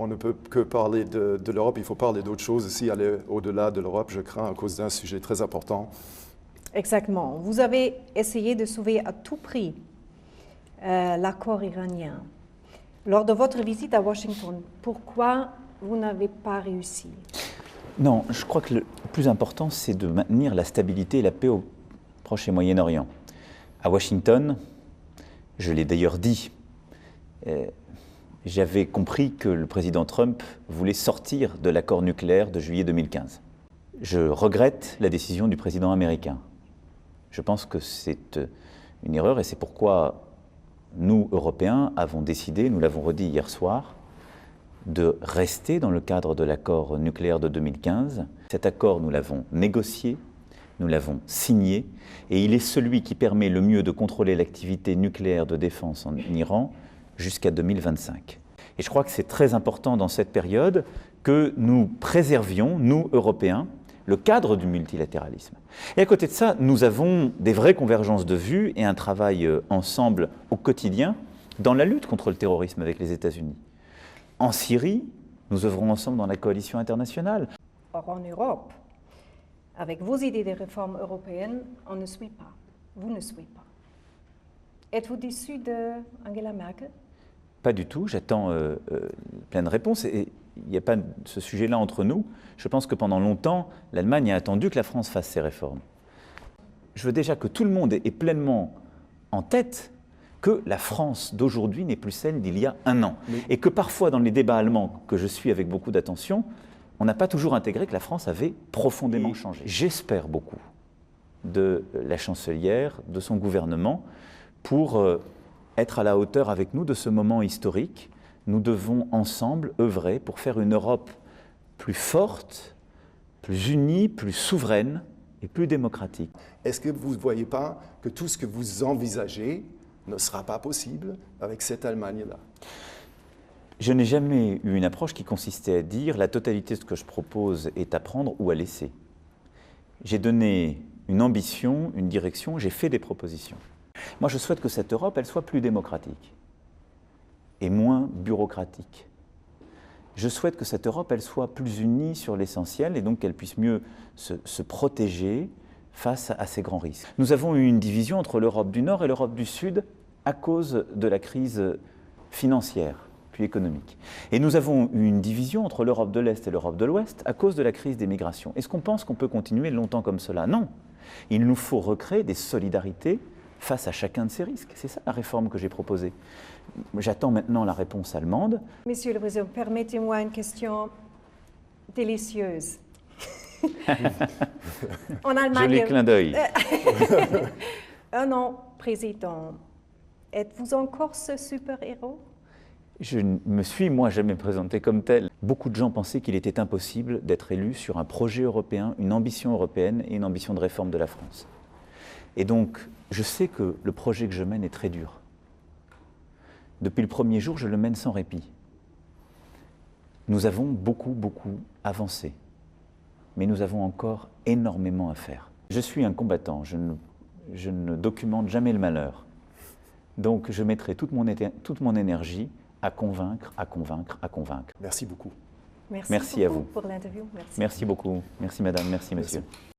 on ne peut que parler de l'Europe, il faut parler d'autre chose aussi, aller au-delà de l'Europe, je crains, à cause d'un sujet très important. Exactement. Vous avez essayé de sauver à tout prix l'accord iranien. Lors de votre visite à Washington, pourquoi vous n'avez pas réussi? Non, je crois que le plus important, c'est de maintenir la stabilité et la paix au Proche et Moyen-Orient. À Washington, je l'ai d'ailleurs dit, j'avais compris que le président Trump voulait sortir de l'accord nucléaire de juillet 2015. Je regrette la décision du président américain. Je pense que c'est une erreur et c'est pourquoi nous, Européens, avons décidé, nous l'avons redit hier soir, de rester dans le cadre de l'accord nucléaire de 2015. Cet accord, nous l'avons négocié, nous l'avons signé, et il est celui qui permet le mieux de contrôler l'activité nucléaire de défense en Iran jusqu'à 2025. Et je crois que c'est très important dans cette période que nous préservions, nous, Européens, le cadre du multilatéralisme. Et à côté de ça, nous avons des vraies convergences de vues et un travail ensemble au quotidien dans la lutte contre le terrorisme avec les États-Unis. En Syrie, nous œuvrons ensemble dans la coalition internationale. Or, en Europe, avec vos idées de réforme européennes, on ne suit pas. Vous ne suivez pas. Êtes-vous déçu d'Angela Merkel? Pas du tout, j'attends plein de réponses. Et il n'y a pas ce sujet-là entre nous. Je pense que pendant longtemps, l'Allemagne a attendu que la France fasse ses réformes. Je veux déjà que tout le monde ait pleinement en tête que la France d'aujourd'hui n'est plus celle d'il y a un an. Et que parfois, dans les débats allemands que je suis avec beaucoup d'attention, on n'a pas toujours intégré que la France avait profondément changé. J'espère beaucoup de la chancelière, de son gouvernement, pour être à la hauteur avec nous de ce moment historique. Nous devons ensemble œuvrer pour faire une Europe plus forte, plus unie, plus souveraine et plus démocratique. Est-ce que vous ne voyez pas que tout ce que vous envisagez ne sera pas possible avec cette Allemagne-là? Je n'ai jamais eu une approche qui consistait à dire la totalité de ce que je propose est à prendre ou à laisser. J'ai donné une ambition, une direction, j'ai fait des propositions. Moi, je souhaite que cette Europe, elle soit plus démocratique et moins bureaucratique. Je souhaite que cette Europe, elle soit plus unie sur l'essentiel et donc qu'elle puisse mieux se protéger face à ces grands risques. Nous avons eu une division entre l'Europe du Nord et l'Europe du Sud à cause de la crise financière puis économique. Et nous avons eu une division entre l'Europe de l'Est et l'Europe de l'Ouest à cause de la crise des migrations. Est-ce qu'on pense qu'on peut continuer longtemps comme cela? Non. Il nous faut recréer des solidarités face à chacun de ces risques. C'est ça la réforme que j'ai proposée. J'attends maintenant la réponse allemande. Monsieur le Président, permettez-moi une question délicieuse. En Allemagne, Joli clin d'œil. Un an président, êtes-vous encore ce super-héros? Je ne me suis, moi, jamais présenté comme tel. Beaucoup de gens pensaient qu'il était impossible d'être élu sur un projet européen, une ambition européenne et une ambition de réforme de la France. Et donc, je sais que le projet que je mène est très dur. Depuis le premier jour, je le mène sans répit. Nous avons beaucoup avancé, mais nous avons encore énormément à faire. Je suis un combattant, je ne documente jamais le malheur. Donc, je mettrai toute mon énergie à convaincre. Merci beaucoup. Merci à vous. pour l'interview. Merci beaucoup. Merci madame, merci monsieur. Merci.